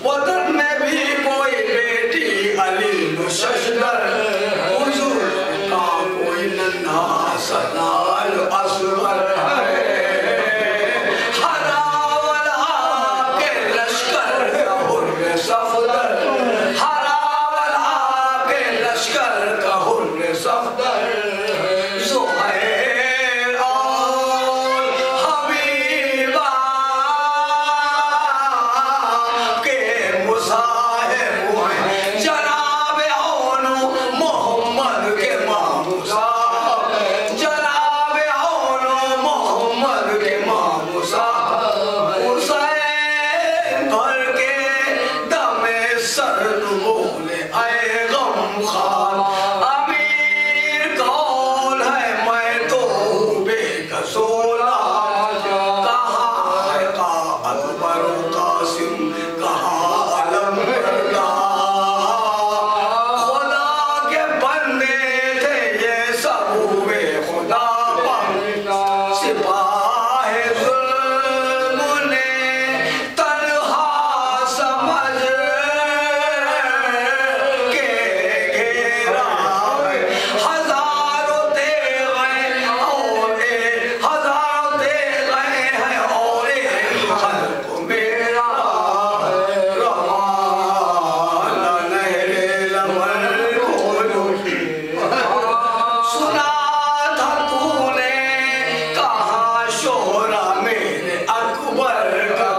وطن میں بھی سرد بولے اے غم خار امیر کون ہے میں تو بے کسولا کہاں ہے اکبر و قاسم کہاں علم خدا کے بندے تھے یہ سب ہوئے خدا سپاہ ظلم نے تنہا سمجھ کے گھیرا ہزاروں تیغ ہیں اور ہزاروں تیغ ہیں اور خلق میرا روانہ نہر لمن کو سنا تھا تو نے کہاں شہرا میرے اکبر کا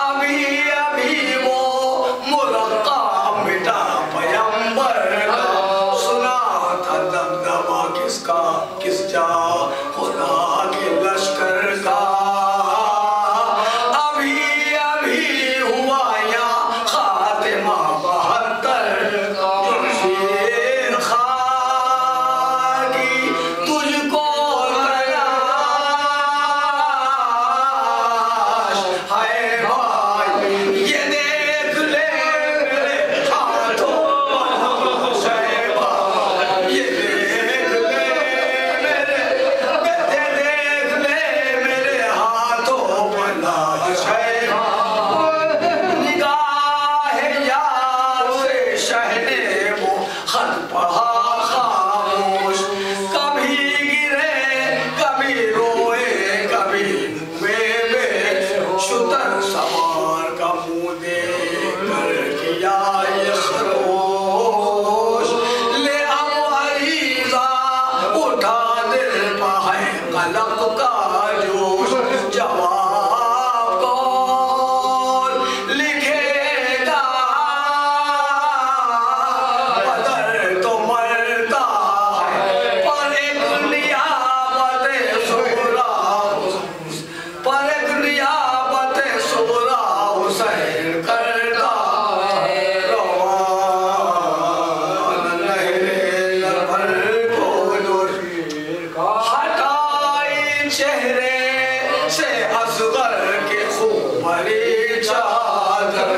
ابھی ابھی وہ مرقع مٹا پیمبر کا سنا تھا دبدبا کس کا کس جا خدا کے لشکر کا ابھی ابھی ہوا یا خاتمہ 72 جمشید خان کی تجھ کو تلاش ہے بھائی یہ دیکھ لے میرے ہاتھوں پر شیبہ یہ دیکھ لے میرے ہاتھوں پر لاش شیبہ نگاہ یار سے شہنے وہ خط پڑھا خاموش کبھی گرے کبھی روئے کبھی ہوئے بے شتر سوار کا منہ دیکھ کر کیا یہ خروش لے اب عریضہ اٹھا دل پہ ہے قلق کا جوش جواب کون لکھے گا بدر تو مرتا ہے پر ایک نیابت صغرا حسین کرتا ہے روانہ نہر لمن کو ہٹائی چہرے سے اصغر کے خوب بھری چادر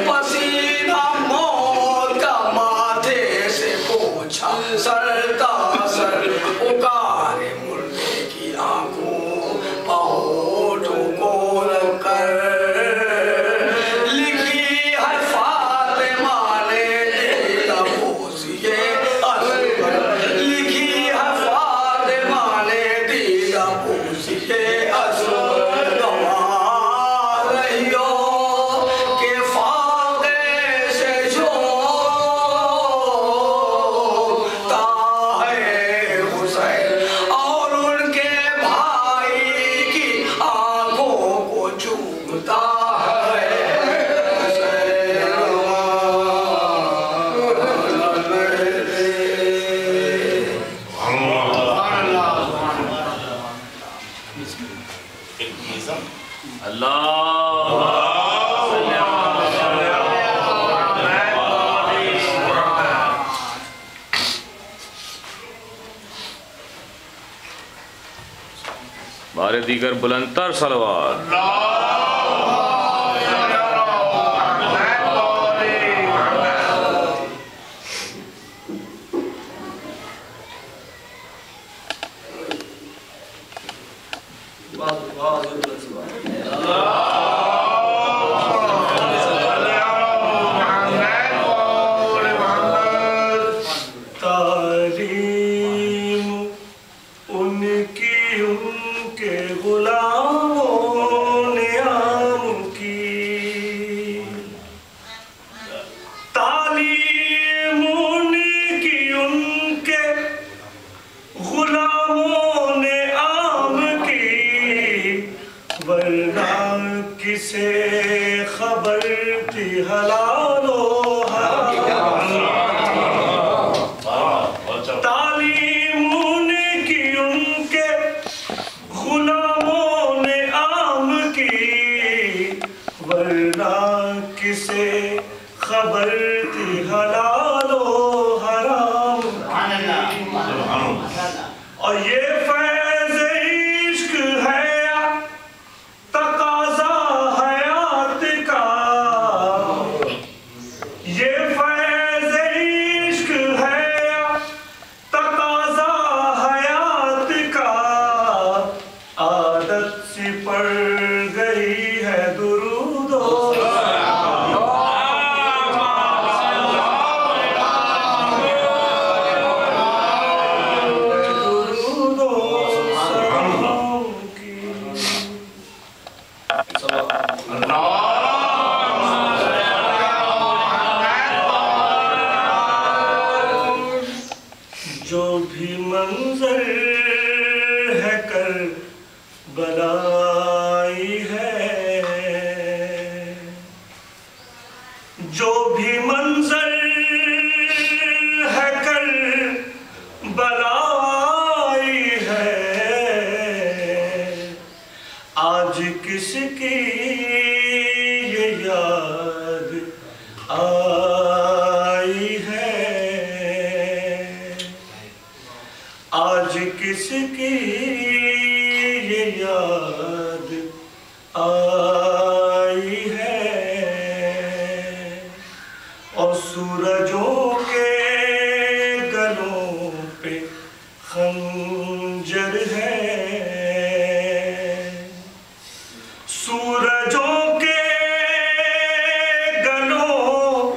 پسینہ موت کا ماتھے سے پوچھا سرتا سر پکارے مردے کی آنکھوں پہوٹوں کو رکھ کر لکھی ہے فاطمہ نے دیدہ بوسیے اصغر لکھی ہے فاطمہ نے دیدہ بوسیے اصغر گواہ رہی ہو کہ فاقے سے جھوکتا ہے حسین اور ان کے بھائی کی آنکھوں کو چومتا ہے بارے دیگر بلندتر صلوات تعلیم ان کی ان کے غلاموں نے تھی حلال و حرام اور یہ فیض عشق ہے تقاضا حیات کا یہ فیض عشق ہے تقاضا حیات کا عادت سی پڑ گئی ہے درود و جو بھی منظر ہے کر بلائی ہے جو بھی منظر ہے کر بلائی ہے آج کس کی یہ یاد آئی ہے آج کس کی یہ یاد آئی ہے اور سورجوں کے گلوں پہ خنجر ہے سورجوں کے گلوں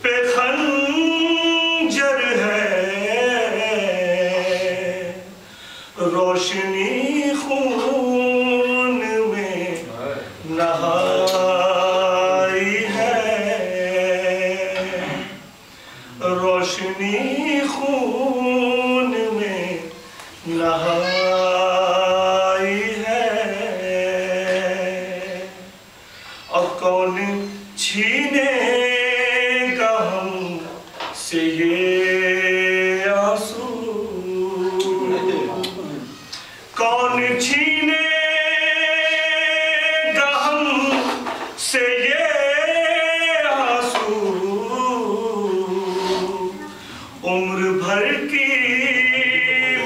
پہ خنجر ہے روشنی خون میں نہائی ہے روشنی خون میں نہائی ہے اور کون چھینے گا ہم سے یہ آنسو کون چھینے گا ہم سے یہ آنسو عمر بھر کی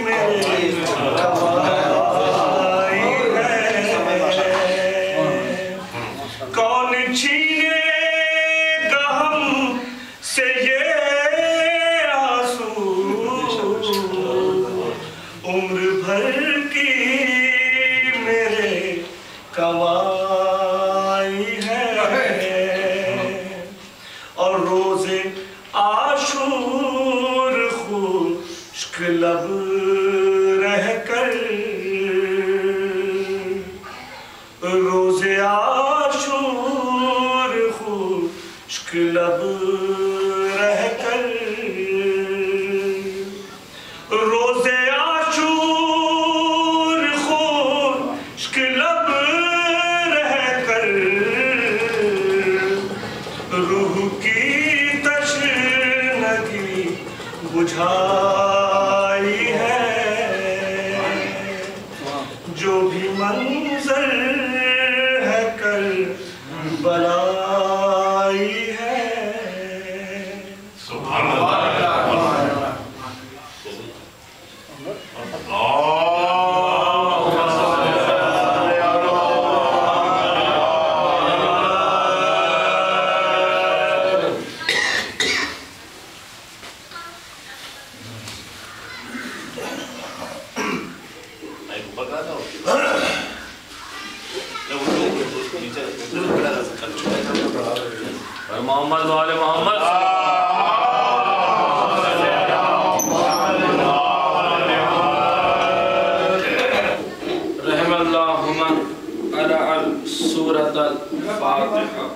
میری کمائی ہے کون چھینے گا ہم سے یہ آنسو عمر بھر کی میرے کمائی ہے اور روز عاشور خشک لب رہ کر روز عاشور خشک لب رہ کر روز عاشور خشک لب رہ کر روح کی تشنگی بجھائی ہے جو بھی منظر ہے کر بلائی ہے سبحان اللہ محمد وآل محمد رحم اللہ من قرأ سورة الفاتحة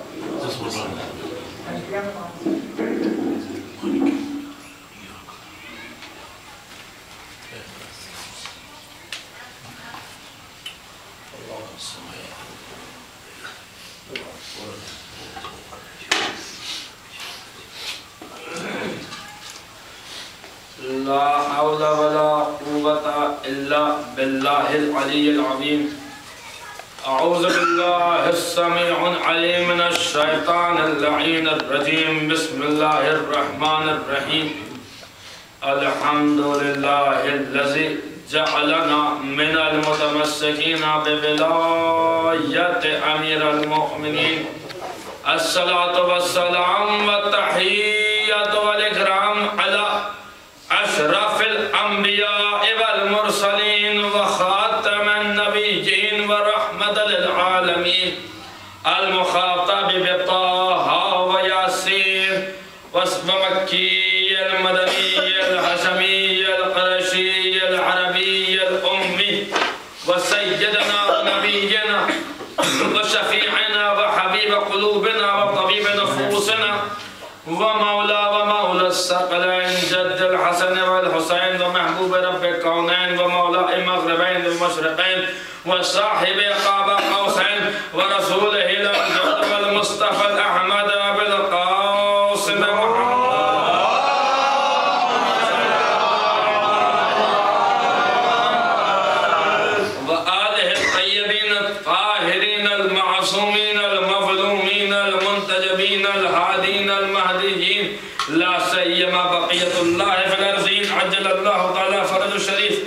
لا حول ولا قوة إلا بالله العلي العظيم أعوذ بالله السميع العليم من الشيطان اللعين الرجيم بسم الله الرحمن الرحيم الحمد لله الذي جعلنا من المتمسكين بولاية أمير المؤمنين الصلاة والسلام والتحية والإكرام على أشرف الأنبياء والمرسلين وخاتم النبيين ورحمة للعالمين المخاطب بطه وياسين ومكي المدني الهاشمي القرشي العربي الأمي وسيدنا ونبينا وشفيعنا وحبيب قلوبنا وطبيب نفوسنا ومولى الثقلين جد الحسن والحسين ومحبوب رب الكونين ومولى المغربين والمشرقين وصاحب قاب قوسين ورسوله الأمجد والمصطفى الأحمد بالقاسم محمد وآله الطيبين الطاهرين المعصومين المظلومين المنتجبين الهادين المهديين لا سيما بقية الله في الأرضين عجل الله تعالى فرج الشريف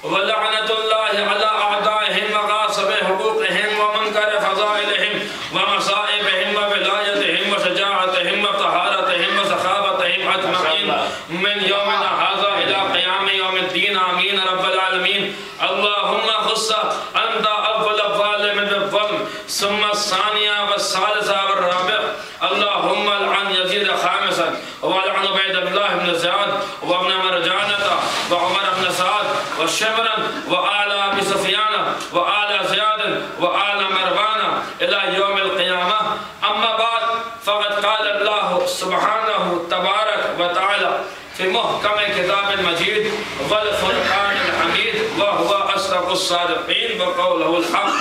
ولعنة الله على أعدائهم وغاصب حقوقهم ومنكر فضائلهم ومصائبهم وولايتهم وشجاعتهم وطهارتهم وسخاوتهم أجمعين من يومنا هذا إلى قيام يوم الدين آمين رب العالمين اللهم خص أنت أول الظالم بالظلم ثم الثانية والثالثة والرابع اللهم لعن يزيد خامسا ولعن عبيد الله بن زياد وابن مرجانة وعمر بن سعد وشمرا وآل أبي سفيان وآل زياد وآل مروان إلى يوم القيامة أما بعد فقد قال الله سبحانه تبارك وتعالى في محكم كتاب المجيد والفرقان الحميد وهو أصدق الصادقين وقوله الحق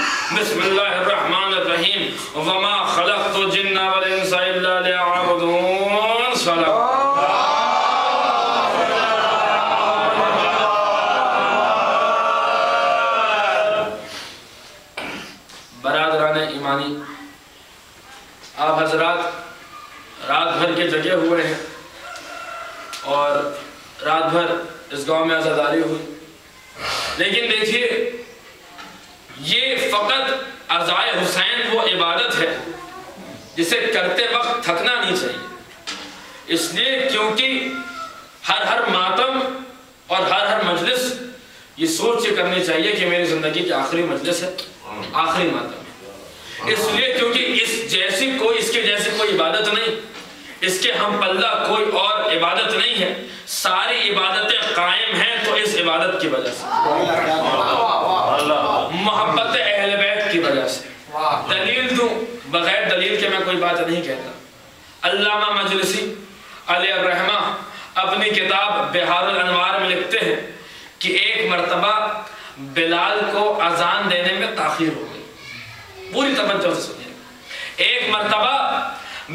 بسم الله الرحمن الرحيم وما خلقت الجن والإنس إلا ليعبدون صلاة برادران ایمانی آپ حضرات رات بھر کے جگے ہوئے ہیں اور رات بھر اس گاؤں میں عزاداری ہوئی لیکن دیکھیے یہ فقط عزائے حسین وہ عبادت ہے جسے کرتے وقت تھکنا نہیں چاہیے اس لیے کیونکہ ہر ماتم اور ہر مجلس یہ سوچ کے کرنی چاہیے کہ میری زندگی کی آخری مجلس ہے آخری ماتم ہے اس لیے کیونکہ اس کے جیسی کوئی عبادت نہیں اس کے ہم پلہ کوئی اور عبادت نہیں ہے ساری عبادتیں قائم ہیں تو اس عبادت کی وجہ سے محبت اہل بیت کی وجہ سے دلیل دوں بغیر دلیل کے میں کوئی بات نہیں کہتا علامہ مجلسی علیہ الرحمہ اپنی کتاب بہار الانوار میں لکھتے ہیں کہ ایک مرتبہ بلال کو اذان دینے میں تاخیر ہو گئی پوری توجہ سے سنیے ایک مرتبہ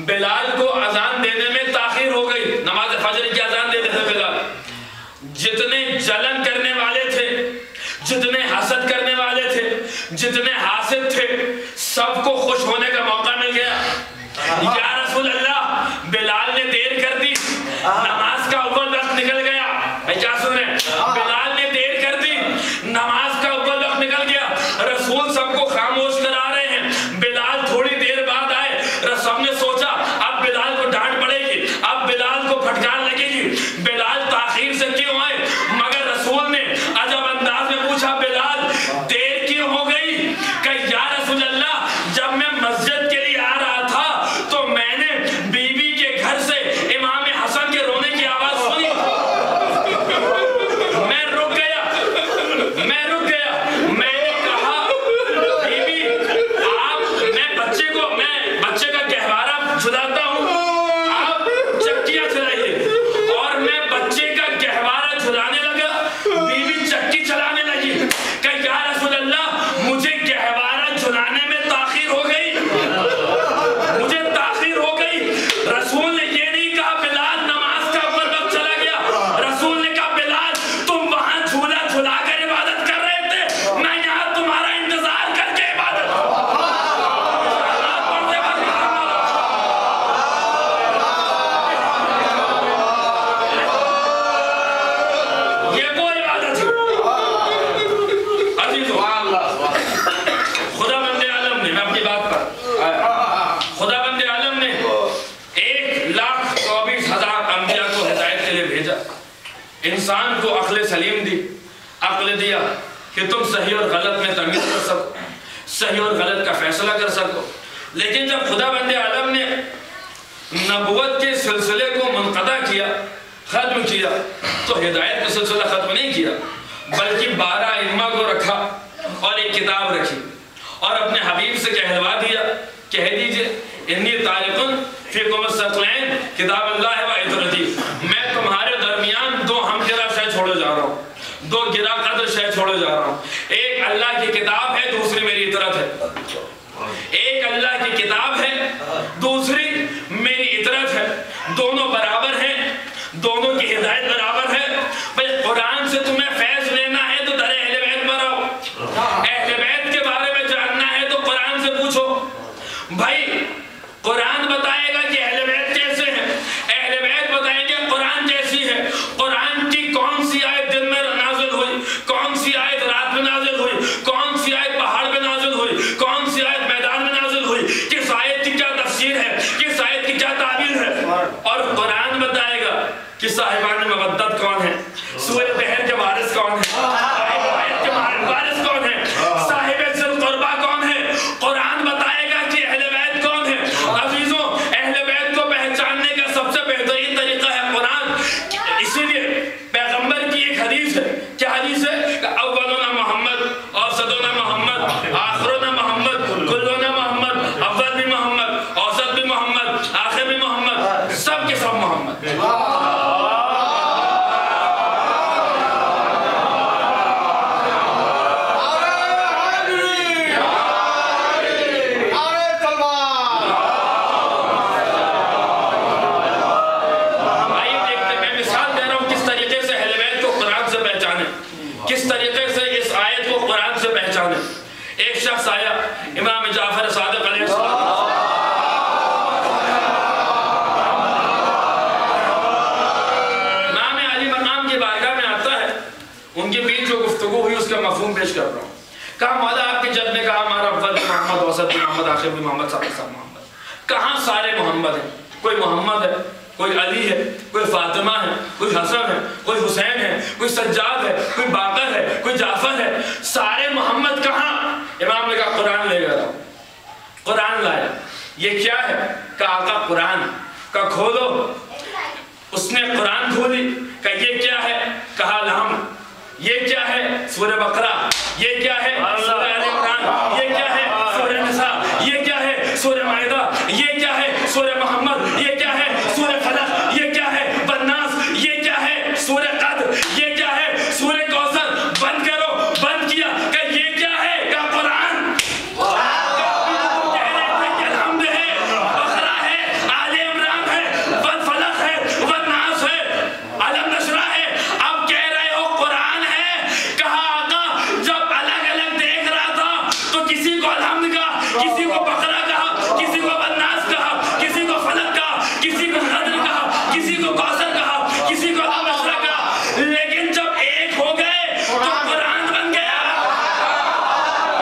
بلال کو اذان دینے میں تاخیر ہو گئی نماز فجر کی اذان دیتے تھے بلال جتنے جلن کرنے والے تھے جتنے حسد کرنے والے تھے جتنے حاسد تھے سب کو خوش ہونے کا موقع مل گیا یا رسول اللہ بلال نے دیر کر دی نماز کا اول وقت نکل گیا کیا سن رہے ہیں بلال نے دیر کر دی نماز کا اول وقت نکل گیا رسول سب کو خاموش کرا رہے ہیں بلال تھوڑی دیر بعد آئے سب نے سوچا اب بلال کو ڈانٹ پڑے گی اب بلال کو پھٹکار لگے گی بلال تاخیر سے کیوں آئے مگر رسول نے عجب انداز میں پوچھا بلال دیر کیوں ہو گئی کہ یا رسول اللہ جب میں مسجد کے لیے آ رہا تھا تو میں نے بیوی کے گھر سے امام حسن کے رونے انسان کو عقل سلیم دی، عقل دیا کہ تم صحیح اور غلط میں تمیز کر سکو، صحیح اور غلط کا فیصلہ کر سکو. لیکن جب خدا بند عالم نے نبوت کے سلسلے کو منقطع کیا، ختم کیا، تو ہدایت کا سلسلہ ختم نہیں کیا، بلکہ 12 ائمہ کو رکھا اور ایک کتاب رکھی اور اپنے حبیب سے کہلوا دیا، کہہ دیجئے انی طالق فیکم الثقلین کتاب اللہ و عطرتی، میں تمہارے درمیان 2 ہم گرا شے چھوڑے جا رہا ہوں، 2 گرا قدر شے چھوڑے جا رہا ہوں. ایک اللہ کی کتاب ہے، دوسری میری عطرت ہے. ایک اللہ کی کتاب ہے، دوسری میری عطرت ہے. دونوں برابر ہیں، دونوں کی ہدایت برابر ہے. بھئی قرآن سے تمہیں فیض لینا ہے تو در اہل بیت پر آؤ، اہل بیت کے بارے میں جاننا ہے تو قرآن سے پوچھو. بھائی قرآن بتائے گا کہ اہل بیت کیسے ہیں، اہل بیت بتائیں گے قرآن کیسی ہے. قرآن کی کون سی آیت دن میں نازل ہوئی، کون سی آیت رات میں نازل ہوئی، کون سی آیت پہاڑ پہ نازل ہوئی، کون سی آیت میدان میں نازل ہوئی، کس آیت کی کیا تفسیر ہے، کس آیت کی کیا تعبیر ہے. اور قرآن بتائے گا کہ صاحبان مودت کون ہے، سورہ بحر کے وارث کون ہے، صاحب آیت کے وارث کون ہے، صاحب ذی القربہ کون ہے. قرآن بتائے گا کہ اہل بیت کون ہے. عزیزوں اہل بیت کو پہچاننے کا سب سے بہترین طریقہ ہے قرآن. اسی لیے پیغمبر کی ایک حدیث ہے، کیا حدیث ہے؟ اولنا محمد، اوسطنا محمد، آخرنا محمد، کلنا محمد، اول بھی محمد، اوسط بھی محمد، آخر بھی محمد، سب کے سب محمد. کس طریقے سے اس آیت کو قرآن سے پہچانے. ایک شخص آیا امام جعفر صادق علیہ السلام، امام علی مقام کی بارگاہ میں آتا ہے، ان کے بیچ جو گفتگو ہوئی اس کا مفہوم پیش کر رہا ہوں. کہا مولا آپ کے جد نے کہا ہمارا اول بھی محمد، اوسط بھی محمد، آخر بھی محمد، سب محمد. کہاں سارے محمد ہیں؟ کوئی محمد ہے، کوئی علی ہے، کوئی فاطمہ ہے، کوئی حسن ہے، کوئی حسین ہے، کوئی سجاد ہے، کوئی باقر ہے، کوئی جعفر ہے. سارے محمد کہاں؟ امام نے کہا قرآن لے گیا. قرآن لایا. یہ کیا ہے؟ کہا آقا قرآن. کہا کھولو. اس نے قرآن کھولی. کہا یہ کیا ہے؟ کہا الحمد. یہ کیا ہے؟ سورہ بقرہ. یہ کیا ہے؟ سورہ آل عمران. یہ کیا ہے؟ سورہ نساء. یہ کیا ہے؟ سورہ مائدہ. یہ کیا ہے؟ سورہ محمد. یہ کیا ہے؟ سورہ فلق. یہ کیا ہے؟ بناس. یہ کیا ہے؟ سورہ قدر. یہ کیا ہے؟ سورہ کوثر. بند کرو. بند کیا. کہ یہ کیا ہے؟ کہ قرآن. کہہ رہے تھے کہ الحمد ہے، بقرہ ہے، آل عمران ہے، فلق ہے، بناس ہے، علم نشرہ ہے. اب کہہ رہے ہو قرآن ہے. کہا آقا جب الگ الگ دیکھ رہا تھا تو کسی کو الحمد کہا، کسی کو بقرہ کہا، کسی کو بناس کہا، کسی کو فلق کہا، کسی کو قدر کہا، کسی کو کوثر کہا، کسی کو علم نشرہ کہا. لیکن جب ایک ہو گئے تو قرآن بن گیا.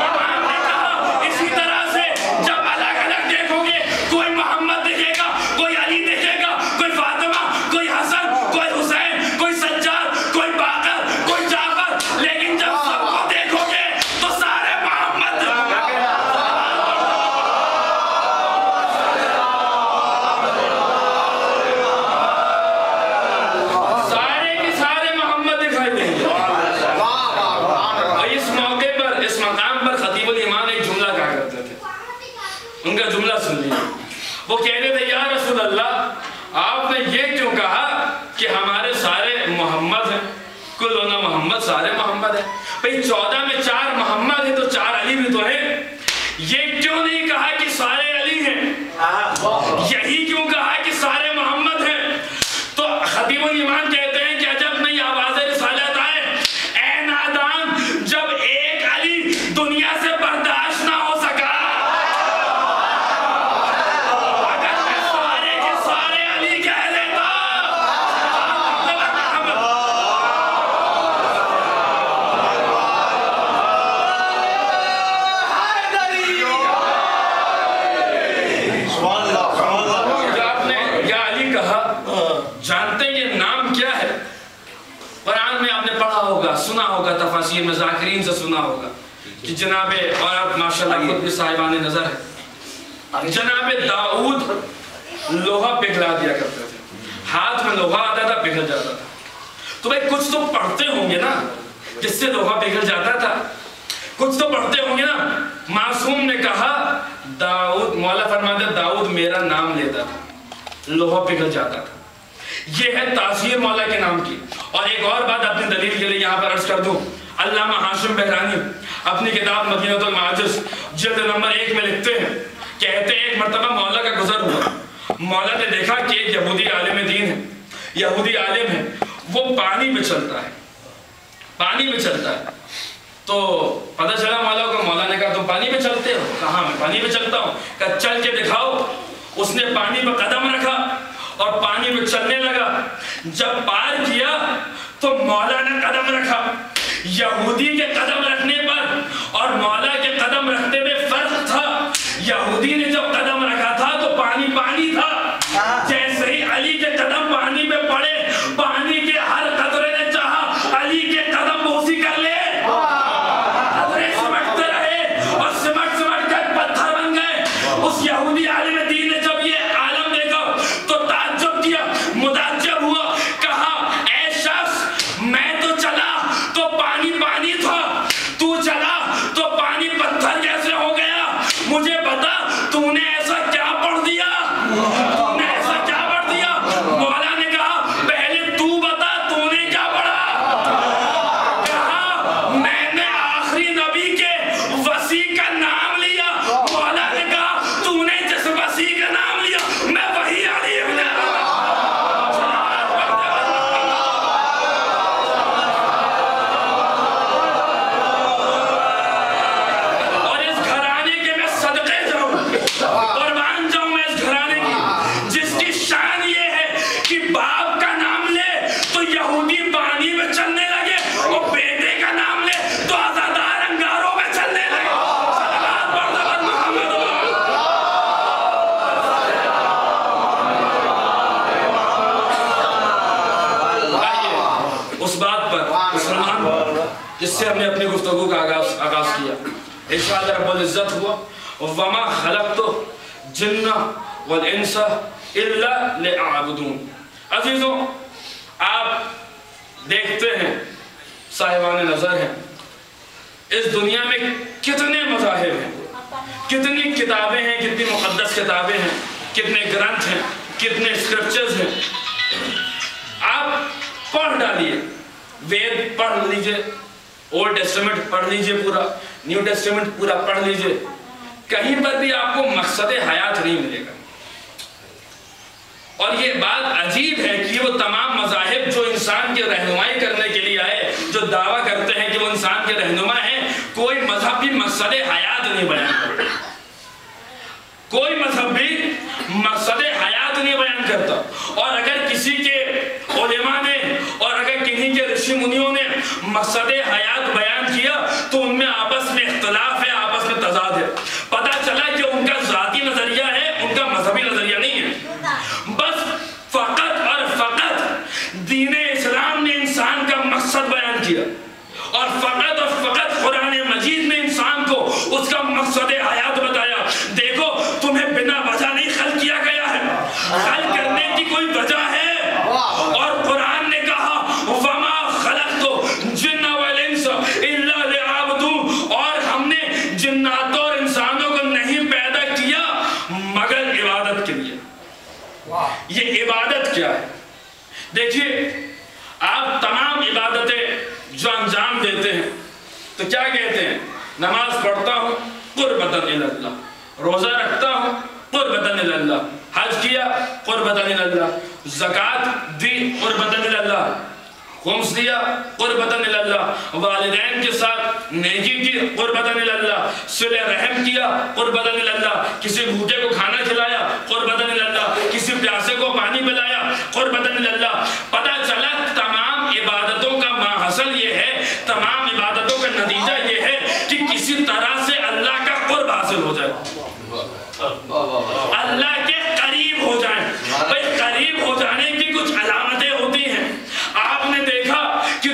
امام نے کہا اسی طرح سے جب الگ الگ دیکھو گے، کوئی محمد دیکھے گا، کوئی علی دیکھے گا، کوئی فاطمہ، کوئی حسن، کوئی حسین، کوئی سجاد، کوئی باقر، کوئی جعفر. لیکن جب سب کو دیکھو گے تو سارے محمد. سارے کے سارے محمد دکھائی دیں گے. اور اس موقع پر، اس مقام پر خطیب الایمان ایک جملہ کہا کرتے تھے. ان کا جملہ سن لیجیے. وہ کہتے تھے یا رسول اللہ آپ نے یہ کیوں کہا کہ ہمارے سارے محمد ہیں، کلنا محمد، سارے محمد ہیں. بھئی 14 میں 4 محمد ہیں تو 4 علی بھی تو ہیں. یہ کیوں نہیں کہا کہ سارے علی ہیں؟ یہی کیوں کہا کہ سارے محمد ہیں؟ تو خطیب الایمان کہتے ہیں کہ عجب نہیں آواز رسالت آئے. اے نادان، جب ایک علی دنیا سے برداشت نہ ہو سکا، اگر میں سارے کے سارے علی کہہ لیتا. جانتے ہیں یہ نام کیا ہے؟ قرآن میں آپ نے پڑھا ہوگا، سنا ہوگا، تفاسیر میں ذاکرین سے سنا ہوگا کہ جناب، اور آپ ماشاءاللہ خود بھی صاحبان نظر ہے، جناب داؤد لوہا پگھلا دیا کرتے تھے، ہاتھ میں لوہا آتا تھا پگھل جاتا تھا۔ تو بھائی کچھ تو پڑھتے ہوں گے نا جس سے لوہا پگھل جاتا تھا، کچھ تو پڑھتے ہوں گے نا۔ معصوم نے کہا داؤد، مولا فرماتے داؤد میرا نام لیتا تھا، لوہا پگھل جاتا تھا۔ یہ ہے تاثیر مولا کے نام کی۔ اور ایک اور بات اپنی دلیل کے لیے یہاں پر عرض کر دوں، علامہ ہاشم بہرانی اپنی کتاب مدینۃ المعاجز جلد نمبر 1 میں لکھتے ہیں، کہتے ہیں ایک مرتبہ مولا کا گزر ہوا، مولا نے دیکھا کہ ایک یہودی عالم دین ہے، یہودی عالم ہے، وہ پانی میں چلتا ہے، پانی میں چلتا ہے۔ تو پتہ چلا مولا کو، مولا نے کہا تم پانی میں چلتے ہو؟ کہاں میں پانی میں چلتا ہوں۔ کہا چل کے دکھاؤ۔ اس نے پانی پر قدم رکھا اور پانی میں چلنے لگا۔ جب پار کیا تو مولا نے قدم رکھا۔ یہودی کے قدم رکھنے پر اور مولا کے قدم رکھنے میں فرق تھا۔ یہودی نے جب قدم رکھا تھا تو پانی پانی تھا، جیسے ہی علی کے قدم پانی میں پڑے، پانی کے ہر قطرے نے چاہا علی کے قدم بوسی کر لے، قطرے سمٹتے رہے اور سمٹ سمٹ کر پتھر بن گئے۔ اس یہودی عالم دین نے جب یہ عالم دیکھا تو تعجب کیا، متعجب ہوا، کہا اے شخص میں تو چلا تو پانی پانی تھا، تو چلا تو پانی پتھر کیسے ہو گیا؟ مجھے بتا تو نے ایسا کیا پڑھ دیا، تو نے ایسا کیا پڑھ دیا؟ مولا نے کہا پہلے تو بتا تو نے کیا پڑھا؟ کہا میں نے آخری نبی کے وسیع کا نام لیا۔ مولا نے کہا تو نے جس وسیع کا نام لیا میں وہی علی ابن جس سے ہم نے اپنی گفتگو کا آغاز کیا۔ ارشاد رب العزت ہوا وَمَا خَلَقْتُ جِنَّ وَالْإِنسَ إِلَّا لِأَعْبُدُونَ۔ عزیزوں آپ دیکھتے ہیں، صاحبان نظر ہیں، اس دنیا میں کتنے مذاہب ہیں، کتنی کتابیں ہیں، کتنی مقدس کتابیں ہیں، کتنے گرنتھ ہیں، کتنے اسکرپچرز ہیں۔ آپ پڑھ ڈالیے، وید پڑھ لیجئے، اولڈ ٹیسٹمنٹ پڑھ لیجئے پورا، نیو ٹیسٹمنٹ پورا پڑھ لیجئے، کہیں پر بھی آپ کو مقصد حیات نہیں ملے گا۔ اور یہ بات عجیب ہے کہ وہ تمام مذاہب جو انسان کی رہنمائی کرنے کے لیے آئے، جو دعویٰ کرتے ہیں کہ وہ انسان کے رہنما ہیں، کوئی مذہب بھی مقصد حیات نہیں بیان کرتا، کوئی مذہب بھی مقصد حیات نہیں بیان کرتا۔ اور اگر کسی کے علماء نے اور اگر کنہیں کے رشی منیوں نے مقصد حیات بیان کیا تو ان میں آپس میں اختلاف ہے، آپس میں تضاد ہے۔ پتہ چلا کہ ان کا ذاتی نظریہ ہے، ان کا مذہبی نظریہ نہیں ہے۔ بس فقط اور فقط دین اسلام نے انسان کا مقصد بیان کیا، اور فقط قرآن مجید نے انسان کو اس کا مقصد حیات بتایا۔ دیکھو تمہیں بنا وجہ نہیں خلق کیا گیا ہے، خلق کرنے کی کوئی وجہ ہے۔ اور قرآن نے کہا وَمَا خَلَقْتُ الْجِنَّ وَالْإِنسَ إِلَّا لِيَعْبُدُونَ، اور ہم نے جناتوں اور انسانوں کو نہیں پیدا کیا مگر عبادت کے لیے۔ یہ عبادت کیا ہے؟ دیکھیے آپ تمام عبادتیں جو انجام دیتے ہیں تو کیا کہتے ہیں؟ نماز پڑھتا ہوں قربتاً الی اللہ، روزہ رکھتا ہوں قربتاً الی اللہ، حج کیا قربتاً الی اللہ، زکوٰۃ دی قربتاً الی اللہ، خمس دیا قربتاً الی اللہ، والدین کے ساتھ نیکی کی قربتاً الی اللہ، صلہ رحم کیا قربتاً الی اللہ، کسی بھوکے کو کھانا کھلایا قربتاً الی اللہ، کسی پیاسے کو پانی پلایا قربتاً الی اللہ۔ پتہ چلا تمام عبادتوں کا ماحصل یہ ہے، تمام عبادتوں کا نتیجہ یہ ہے کہ کسی طرح سے اللہ کا قرب حاصل ہو جائے، اللہ کے قریب ہو جائیں۔ بھئی قریب ہو جانے کی کچھ علامتیں ہوتی ہیں۔ آپ نے دیکھا کہ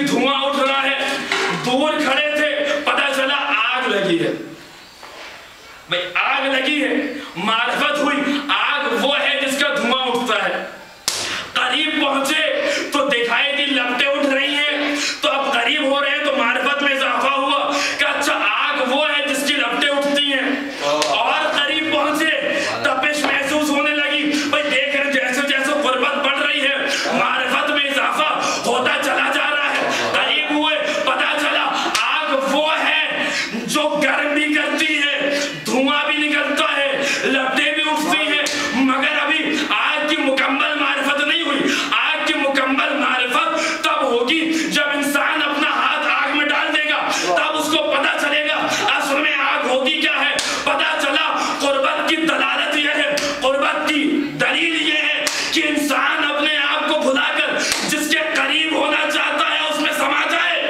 قریب پہنچے تو دکھائی دی لپٹیں اٹھ رہی ہیں، تو اب قریب ہو رہے ہیں تو معرفت میں اضافہ ہوا کہ اچھا آگ وہ ہے جس کی لپٹیں اٹھتی ہیں، اور قریب پہنچے تپش محسوس ہونے لگی، بھئی دیکھ رہے جیسے جیسے قربت بڑھ رہی ہے معرفت میں اضافہ ہوتا چلا جا رہا ہے، قریب ہوئے پتا چلا آگ وہ ہے جو گرم بھی کرتی ہے، دھواں بھی نکلتا ہے، لپٹیں بھی اٹھتی ہیں، مگر ابھی آگ کی مکمل معرفت نہیں ہوئی۔ آگ کی مکمل معرفت تب ہوگی جب انسان اپنا ہاتھ آگ میں ڈال دے گا، تب اس کو پتا چلے گا اصل میں آگ ہوتی کیا ہے۔ پتا چلا قربت کی دلالت یہ ہے، قربت کی دلیل یہ ہے کہ انسان اپنے آپ کو بھلا کر جس کے قریب ہونا چاہتا ہے اس میں سما جائے،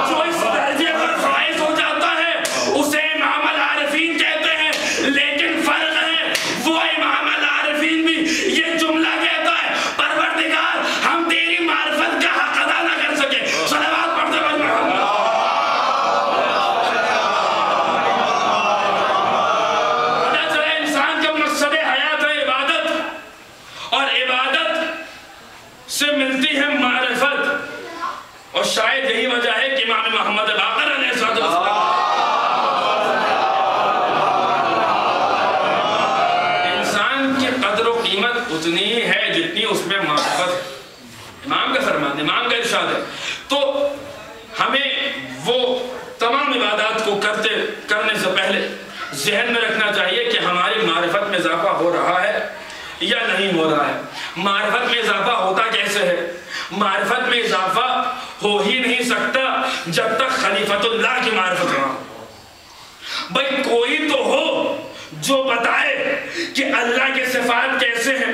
جو اس درجے پر فائز ہو جاتا ہے اسے امام العارفین کہتے ہیں۔ لیکن فرق ہے، وہ امام العارفین بھی یہ جملہ کہتا ہے پروردگار ہم تیری معرفت کا حق ادا نہ کر سکے، صلوات پڑھتے ہوئے محمد۔ پتہ چلا انسان کا مقصد حیات ہے عبادت، اور عبادت سے ملتی ہے معرفت، اور شاید یہی وجہ ہے کہ امام محمد باقر علیہ السلام انسان کی قدر و قیمت اتنی ہی ہے جتنی اس میں معرفت ہے۔ امام کا فرمان، امام کا ارشاد ہے۔ تو ہمیں وہ تمام عبادات کو کرنے سے پہلے ذہن میں رکھنا چاہیے کہ ہماری معرفت میں اضافہ ہو رہا ہے یا نہیں ہو رہا ہے۔ معرفت میں اضافہ ہوتا کیسے ہے؟ معرفت میں اضافہ ہو ہی نہیں سکتا جب تک خلیفۃ اللہ کی معرفت نہ ہو۔ بھئی کوئی تو ہو جو بتائے کہ اللہ کے صفات کیسے ہیں،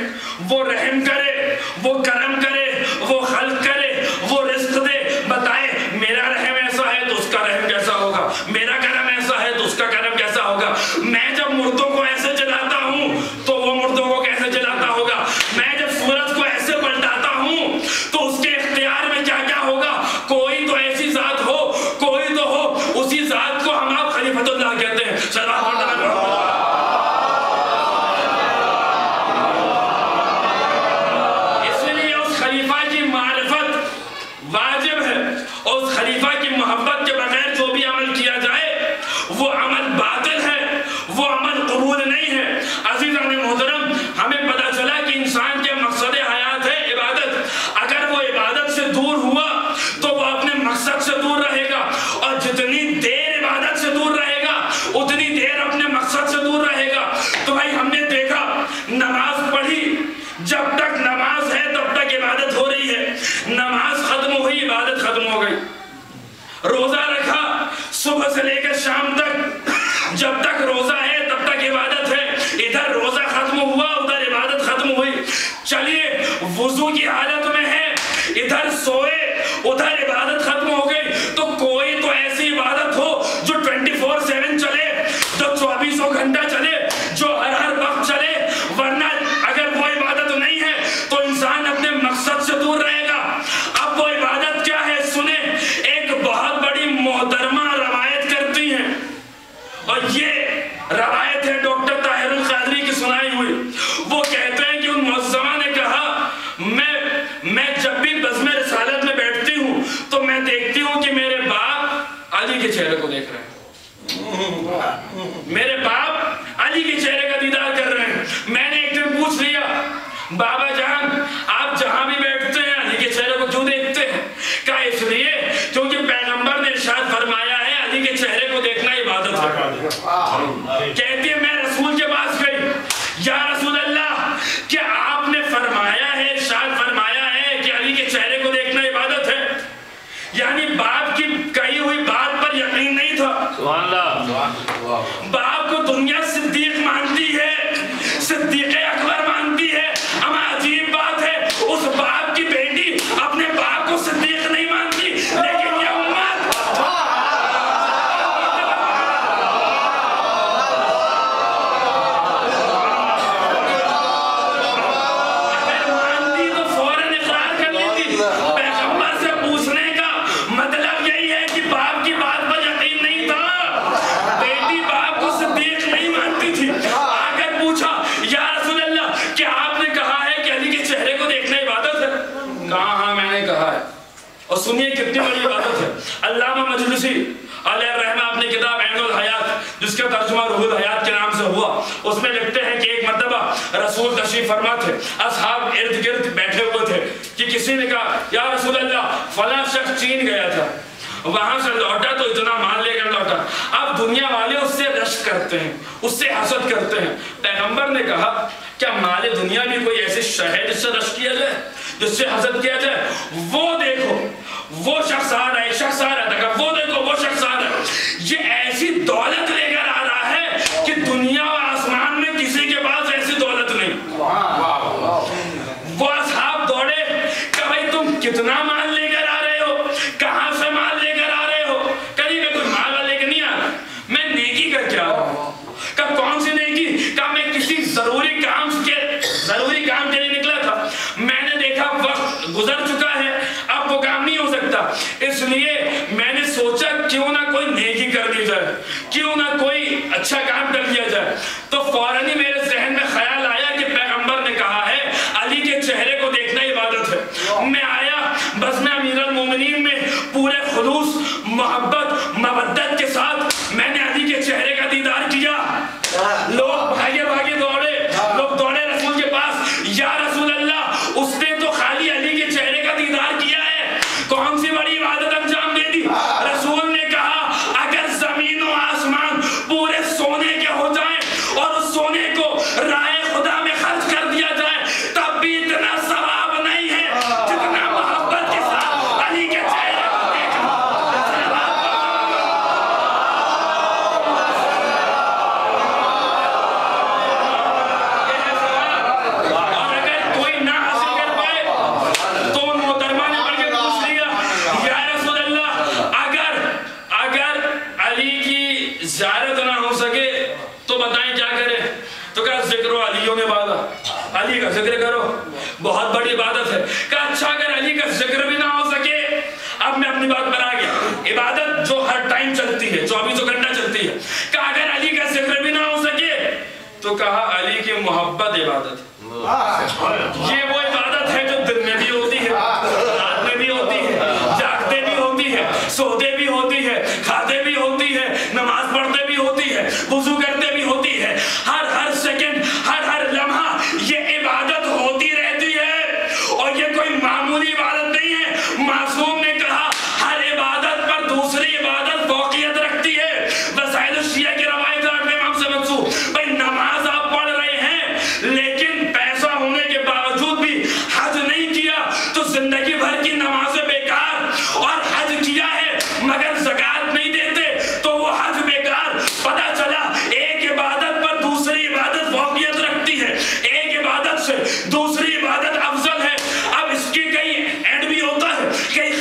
وہ رحم کرے، وہ کرم کرے، وہ خلق کرے، وہ رزق دے، بتائے میرا رحم ایسا ہے تو اس کا رحم کیسا ہوگا، میرا کرم ایسا ہے تو اس کا کرم کیسا ہوگا، میں جب مردوں کو ایسے جلاتا ہوں تو وہ مردوں کو کیسے جلاتا ہوگا، میں جب سورج کو ایسے پلٹاتا ہوں تو اس کے اختیار میں کیا کیا ہوگا۔ کوئی تو ایسی ذات ہو، کوئی تو ہو، اسی ذات کو ہم آپ خلیفۃ اللہ کہتے ہیں۔ اس لیے اس خلیفہ کی معرفت واجب ہے، اور اس خلیفہ کی محبت کے بغیر جو بھی عمل کیا جائے وہ عمل باطل ہے، وہ عمل قبول نہیں ہے۔ عزیزان محترم، ہمیں پتہ چلا کہ انسان کے مقصد حیات ہے عبادت۔ اگر وہ عبادت سے دور ہوا تو وہ اپنے مقصد سے دور رہے گا، اور جتنی دیر عبادت سے دور رہے گا اتنی دیر اپنے مقصد سے دور رہے گا۔ تو بھائی ہم نے دیکھا نماز پڑھی، جب تک نماز ہے تب تک عبادت ہو رہی ہے، نماز ختم ہوئی عبادت ختم ہو گئی۔ روزہ رکھا صبح سے لے کر شام تک، جب تک روزہ ہے تب تک عبادت ہے، ادھر روزہ ختم ہوا ادھر عبادت ختم ہوئی۔ چلیے وضو کی حالت میں ہے، ادھر سوئے ادھر عبادت ختم ہو گئی۔ تو کوئی تو ایسی عبادت ہو جو 24/7 چلے، جو 24 گھنٹہ چلے، جو ہر وقت چلے، ورنہ اگر وہ عبادت نہیں ہے تو انسان اپنے مقصد سے دور رہے گا۔ اب وہ عبادت کیا ہے سنیں، ایک بہت بڑی محترمہ روایت کرتی ہیں، اور یہ روایت ہے ڈاکٹر طاہر القادری کی سنائی ہوئی۔ وہ کہتے ہیں کہ ان معظمہ نے کہا میں جب بھی بزم رسالت میں بیٹھتی ہوں تو میں دیکھتی ہوں کہ میرے باپ علی کے چہرے کو دیکھ رہے ہیں، میرے باپ علی کے چہرے کا دیدار کر رہے ہیں۔ میں نے ایک دن پوچھ لیا بابا جان آپ جہاں بھی بیٹھتے ہیں علی کے چہرے کو کیوں دیکھتے ہیں؟ کہا اس لیے کیونکہ پیغمبر نے ارشاد فرمایا ہے علی کے چہرے کو دیکھنا عبادت ہے۔ کہتی ہے میں رسول کے پاس گئی، یا رسول اللہ کیا آپ نے فرمایا ہے، ارشاد فرمایا ہے کہ علی کے چہرے کو دیکھنا عبادت ہے؟ یعنی باپ کی کہی ہوئی بات پر یقین نہیں تھا۔ سبحان اللہ۔ باپ کو دنیا صدیق مانتی ہے، صدیق اکبر مانتی ہے، اما عجیب بات ہے اس باپ کی بیٹی اپنے باپ کو صدیق نہیں مانتی، لیکن یہ امت اگر مانتی تو فوراً اقرار کر لیتی۔ پیغمبر سے پوچھنے کا مطلب یہی ہے کہ باپ کی بات پر یقین نہیں تھا، بیٹی باپ کو صدیق نہیں مانتی تھی۔ آ کر پوچھا یا رسول اللہ کہ آپ نے کہا ہے کہ علی کے چہرے سنیے کتنی بڑی عبادت ہے. علامہ مجلسی علیہ الرحمہ اپنی کتاب عین الحیات جس کا ترجمہ روح الحیات کے نام سے ہوا اس میں لکھتے ہیں کہ ایک مرتبہ رسول تشریف فرما تھے, اصحاب ارد گرد بیٹھے ہوئے تھے کہ کسی نے کہا یا رسول اللہ فلاں شخص چین گیا تھا, وہاں سے لوٹا تو اتنا مال لے کر لوٹا, اب دنیا والے اس سے رشک کرتے ہیں, اس سے حسد کرتے ہیں. پیغمبر نے کہا کیا مال دنیا بھی کوئی ایسی شے ہے جس سے رشک کیا جائے, جس سے حسد کیا جائے؟ وہ دیکھو وہ شخص آ رہا ہے, ایک شخص آ رہا تھا, وہ دیکھو وہ شخص آ رہا ہے, یہ ایسی دولت لے کر آ رہا ہے کہ دنیا و آسمان میں کسی کے پاس ایسی دولت نہیں. وہ اصحاب دوڑے کہ بھائی تم کتنا مال لے کر آ رہے ہو, کہاں سے مال لے کر آ رہے ہو؟ کہیں میں کوئی مال لے کر نہیں آ رہا, میں نیکی کر کے آ رہا ہوں. کہ کون سی نیکی؟ کہ میں کسی ضروری کام کے لیے نکلا تھا, میں نے دیکھا وقت گزر چکا ہے, اب وہ کام نہیں ہو سکتا, اس لیے میں نے سوچا کیوں نہ کوئی نیکی کر دی جائے, کیوں نہ کوئی اچھا کام کر لیا جائے. تو فوراً ہی میرے ذہن میں خیال آیا کہ پیغمبر نے کہا ہے علی کے چہرے کو دیکھنا عبادت ہے. میں آیا, بس میں امیر المومنین میں پورے خلوص محبت مودت کے ساتھ میں نے علی کے چہرے کا دیدار کیا. لوگ بھاگے بھاگے دوڑے, لوگ دوڑے رسول کے پاس, یا رسول اللہ اس نے تو خالی علی کے چہرے کا دیدار کیا ہے, کون سی بڑی عبادت انجام دے دی؟ رسول نے کہا اگر زمین و آسمان پورے سونے کے ہو جائیں اور اس سونے کو رائے خدا میں خرچ کر دیا جائے تب بھی اتنا ثواب نہیں ہے جتنا محبت کے ساتھ علی کے چہرے کو دیکھا. اور اگر کوئی نہ حاصل کر پائے تو محترمہ نے بڑھ کے پوچھ لیا یا رسول اللہ اگر علی کی زیارت نہ ہو سکے تو بتائیں کیا کریں؟ تو کہا ذکر و علیوں نے بعد علی کا ذکر کرو, بہت بڑی عبادت ہے. کہا اچھا اگر علی کا ذکر بھی نہ ہو سکے, اب میں اپنی بات پر آ گیا, عبادت جو ہر ٹائم چلتی ہے 24 گھنٹہ چلتی ہے. کہا اگر علی کا ذکر بھی نہ ہو سکے تو کہا علی کی محبت عبادت. یہ وہ عبادت ہے جو دن میں بھی ہوتی ہے, رات میں بھی ہوتی ہے, جاگتے بھی ہوتی ہے, سوتے بھی ہوتی ہے, کھاتے بھی ہوتی ہے, نماز پڑھتے بھی ہوتی ہے, وضو کرتے بھی ہوتی ہے, ہر سیکنڈ ہر لمحہ یہ عبادت ہوتی رہتی ہے. اور یہ کوئی معمولی عبادت نہیں ہے. معصوم نے کہا ہر عبادت پر دوسری عبادت فوقیت رکھتی ہے. وسائل الشیعہ کی روایات میں امام سے منسوب, بھائی نماز آپ پڑھ رہے ہیں لیکن پیسہ ہونے کے باوجود بھی حج نہیں کیا تو زندگی بھر کی نمازیں بیکار, اور حج کیا ہے مگر زکات نہیں دیتے تو وہ حج بیکار. پتہ چلا ایک عبادت پر دوسری عبادت فوقیت رکھتی ہے, ایک عبادت سے دوسری عبادت افضل ہے. اب اس کی کہیں اینڈ بھی ہوتا ہے, کہیں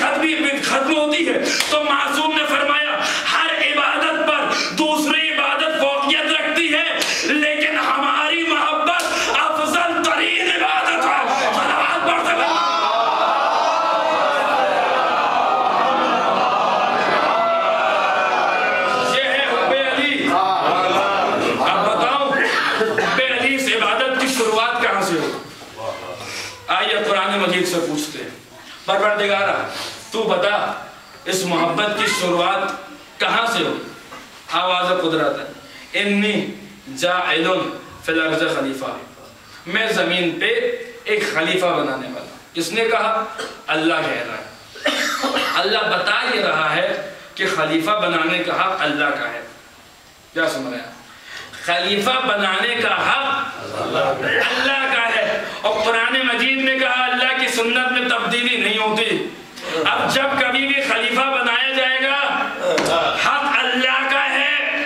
ختم ہوتی ہے. تو معصوم نے فرمایا ہر عبادت پر دوسری عبادت فوقیت رکھتی ہے لیکن ہماری محبت افضل ترین عبادت ہے. صلوات پڑھتے ہوئے یہ ہے حب علی. اب بتاؤ حب علی سے عبادت کی شروعات کہاں سے ہو؟ آئیے قرآن مجید سے پوچھتے ہیں, پروردگارا تو بتا اس محبت کی شروعات کہاں سے ہو؟ آواز قدرت ہے, انی جاعل فی الارض خلیفہ, میں زمین پہ ایک خلیفہ بنانے والا. کس نے کہا؟ اللہ کہہ رہا ہے. اللہ بتا یہ رہا ہے کہ خلیفہ بنانے کا حق اللہ کا ہے. کیا سن رہے ہیں؟ خلیفہ بنانے کا حق اللہ کا ہے. اور قرآن مجید نے کہا اللہ کی سنت میں تبدیلی نہیں ہوتی. اب جب کبھی بھی خلیفہ بنایا جائے گا حق اللہ کا ہے.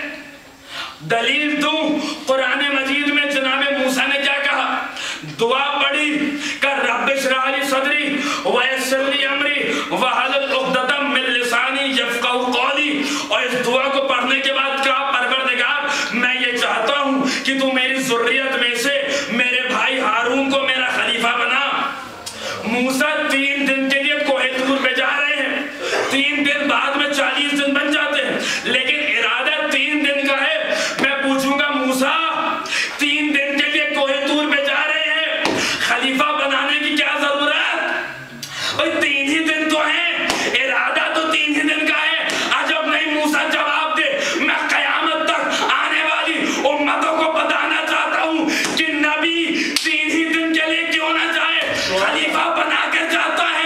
دلیل دوں, قرآن مجید میں جناب موسیٰ نے کیا کہا؟ دعا پڑھی کہ رب اشرح لی صدری ویسر لی امری واحلل عقدۃ من لسانی یفقہوا قولی. اور اس دعا کو پڑھنے کے بعد کہا پروردگار میں یہ چاہتا ہوں کہ تو میری ذریت میں سے میرے بھائی ہارون کو میرا خلیفہ بنا. موسیٰ 3 دن کے لیے کوہ طور پہ جا رہے ہیں, 3 دن بعد میں 40 دن بن جاتے ہیں, لیکن ارادہ 3 دن کا ہے. میں پوچھوں گا موسیٰ 3 دن کے لیے کوہ طور پہ جا رہے ہیں, خلیفہ بنانے کی کیا ضرورت؟ بھائی 3 ہی دن تو ہیں, خلیفہ بنا کر جاتا ہے